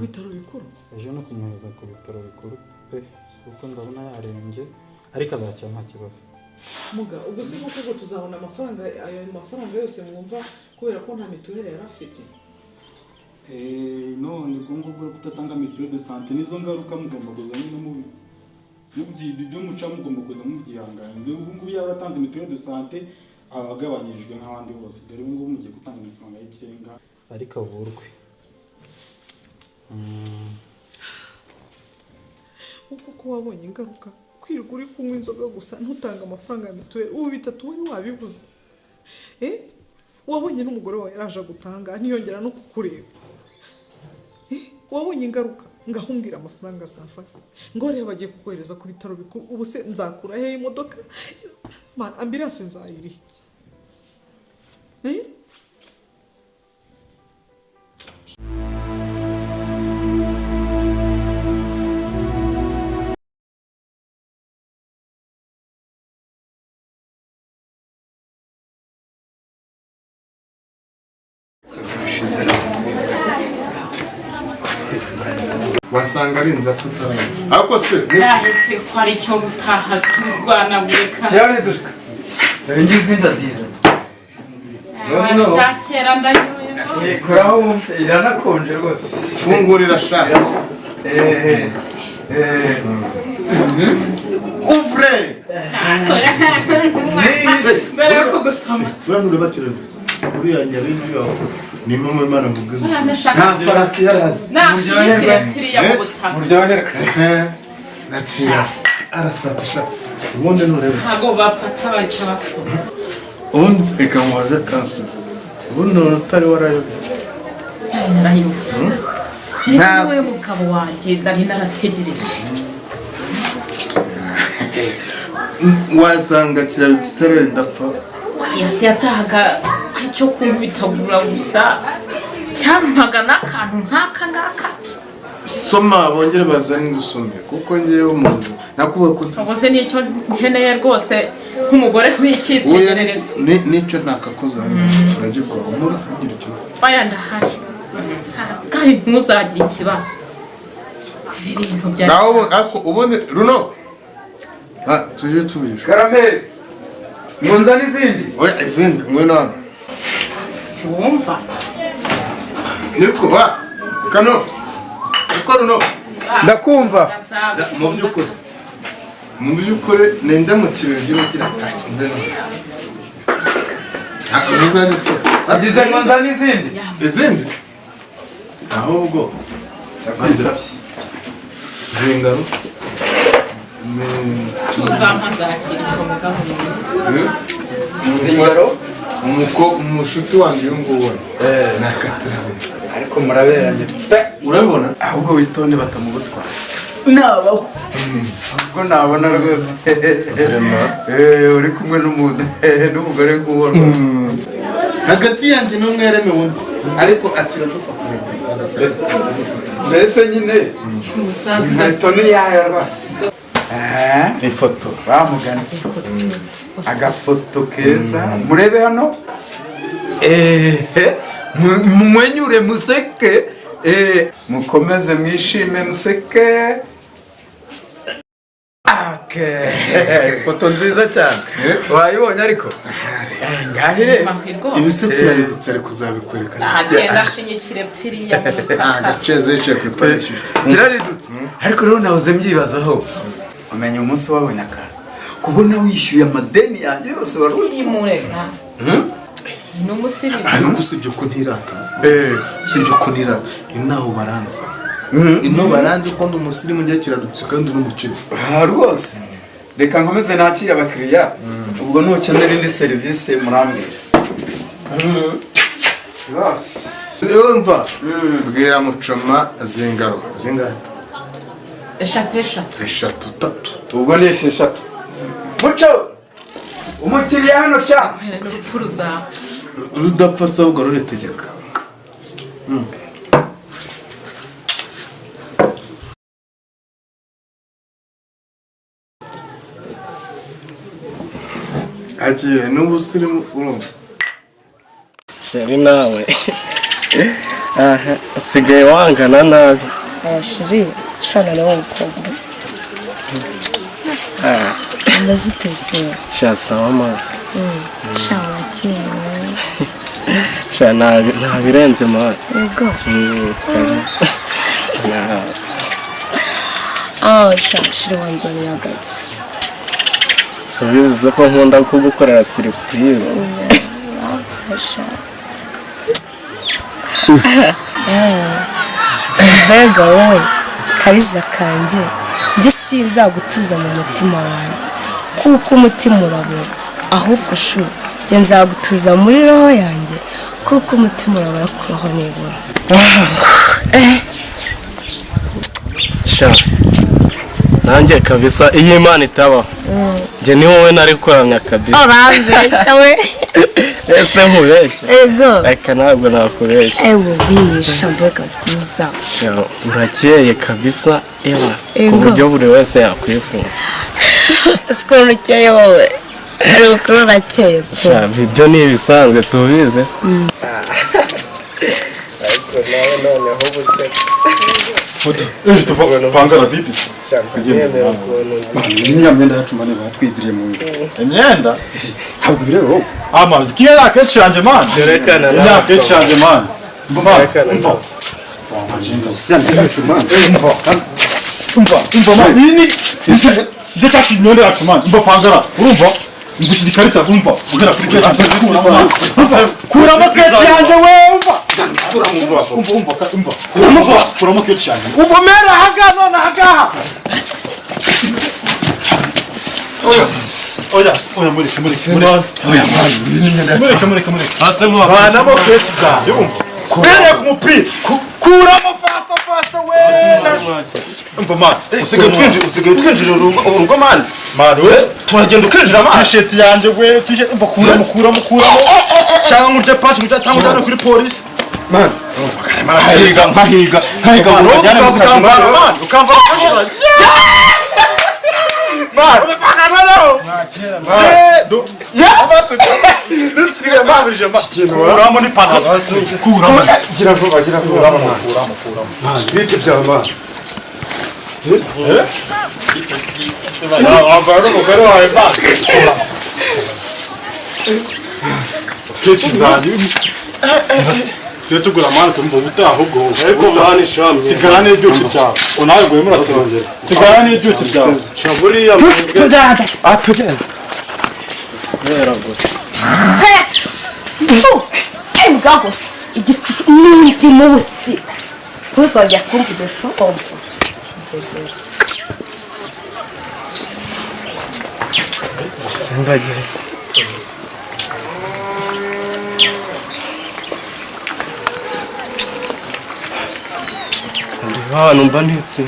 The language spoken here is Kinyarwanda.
bitaro bikuru ejo no kumwohereza ku bitaro bikuru pe kuko ndabona yarembye ariko azakira nta kibazo muga ubwo se kuko tuzabona amafaranga ayo mafaranga yose mwumva kubera ko nta mituweli yari afite none ubwo ngubwo kutatanga mituweli de santé nizo ngaruka mugomba kuza nyine mubyiga ibyo muca mugomba kuza mubyihangana ubu ngubu yaba atanze mituweli de santé abagabanyirijwe nk'abandi bose dore ubu ngubu mugiye gutanga amafaranga y'ikirenga ariko avurwe uko wabonye ingaruka kwirirwa uri kunywa inzoga gusa ntutanga amafaranga ya mituweli ubu bitatu wari wabibuze wabonye n'umugore wawe yaraje gutanga ntiyongera no kukureba wabonye ingaruka ngahumbira amafaranga azafata ngo rero bagiye kukohereza ku bitaro bikuru ubu se nzakura he imodoka ambulance nzayirihe wasanga ari inza tutaranye ariko se nahise ko ari cyo gutaha turwana bureka cyane dushka dore ngizi ndaziza cyakera ndanyuye kuraho iranakonje rwose fungurira shaka ouvre mbere yo kugusoma uranure bakire uriya nyabindi yawe ni mama Imana mugize nta farasi yarazi nashyigikiye kiriya mu butaka muryoherwa nakira arasatisha ubundi nurebe ntabwo bafata bahita basoma ubundi reka mubaze kansuzi ubundi none utari warayobye narahirutse niwe mugabo wanjye nari narategereje wasanga kiraro tutarenda pfa yasi yatahaga icyo kumbitagura gusa cyampaga n'akantu nk'aka ngaka soma bongere bazane indusome kuko ngewe umuntu nakubaye ko ubuse nicyo nkeneye rwose nk'umugore w'icyitegererezo nicyo ntakakoze uragikora umura ugira icyo oya ndahari kandi ntuzagire ikibazo ibi bintu bya nawe ariko ubone runo tujye tubisha karameri munza n'izindi oya izindi ngwino hano siwumva niko kano uko runo ndakumva mu by'ukuri nenda mu kirori gira ataki nzeno akuza niso agize munza n'izindi izindi ahubwo zingaro tuzampa nzakira icyo mugabo mwiza zingaro umushuti wanjye uyu nguyu nakatirabona ariko muraberanye pe urabibona ahubwo witonde batamubutwara nabaho ubwo nabona rwose uri kumwe n'umuntu n'umugore nk'uwo rwose hagati yanjye n'umwereme wundi ariko akira dufatanya mbese nyine inkweto ni yayo rwose ifoto bamugana agafoto keza murebe hano mumwenyure museke mukomeze mwishime museke ifoto nziza cyane wayibonye ariko ngahire ibisekera ridutse ari kuzabikwereka agenda ashinyikire pfiriya mu butaka agaceze yicaye ku iparishije kiraridutse ariko rero nahoze mbyibazaho umenya umunsi wabonye akantu kubona wishyuye amadeni yanjye yose wari sirimureka ni umusirimu ariko usibye ko ntirata usibye ko ntirata inaho baranze ino baranze ko ndi umusirimu njye kiradutse kandi n'umukire rwose reka nkomeze nakire abakiriya ubwo nukenera indi serivisi murambwira yumva bwira mucoma zingaro zingahe eshatu tatu ubwo ni esheshatu muco umukiriya hano sha urupfu ruzaba rudapfa se ahubwo ruritegeka akire n'ubusirimu urumva sheri nawe aha usigaye wangana nabi shiri dushana nawe umukobwa amaze utese shasawa ma shawa kinwe sha ntabirenze ma yego shiri wanjye yagaje subize ko nkunda kugukorera surprise mbega wowe kariza kanjye njye sinzagutuza mu mutima wanjye kuko umutima urabura ahubwo shu njye nzagutuza muri roho yanjye kuko umutima urabura ku roho nibura sha nanjye kabisa iyo Imana itabaho njye ni wowe nari kuramya kabisa urambeshya we ese nkubeshya ego reka ntabwo nakubeshya ewe bisha mbega nziza urakeye kabisa ewa ku buryo buri wese yakwifuza sikoro ukeye wowe ariko urakeye ibyo ni ibisanzwe si ubizi ariko nawe noneho ubuseka foto pangara vipi niya myenda yacu mane batwidiriye mu imyenda ntabwo bireba amazi kiye yakece yanje man yerekana yakece yanje man mva man nini ndeka kinyonde yacu man mva pangara urumva ngushidi karita umva ugera kuri kece kuramo kece yanje we umva kuramo kece yanje umva mera haga none haga oya mureke oya man mureke hase mu bana mo kece zawe umva kubera ku mupira kuramo fast we umva man usigaye twinjira urugo man we turagenda ukinjira man t-shirt yanjye we t-shirt umva kuramo cyangwa ngurye patch ngurye tango cyane kuri police man nkahiga ukamva man kuramo ni panaro kuramo gira vuba kuramo bite byama abaro mugaro wawe ba keci zandi Twe tugura mwana tumva ubutaho go ariko bani shamwe sigane byose byawe unawe gwe muratongera sigane byose byawe shaburiya atujya Sibera gusa embwa gusa igiti n'indi munsi ntuzongera kumvudesha umva kigegera Singagire ndi hano mba ndetse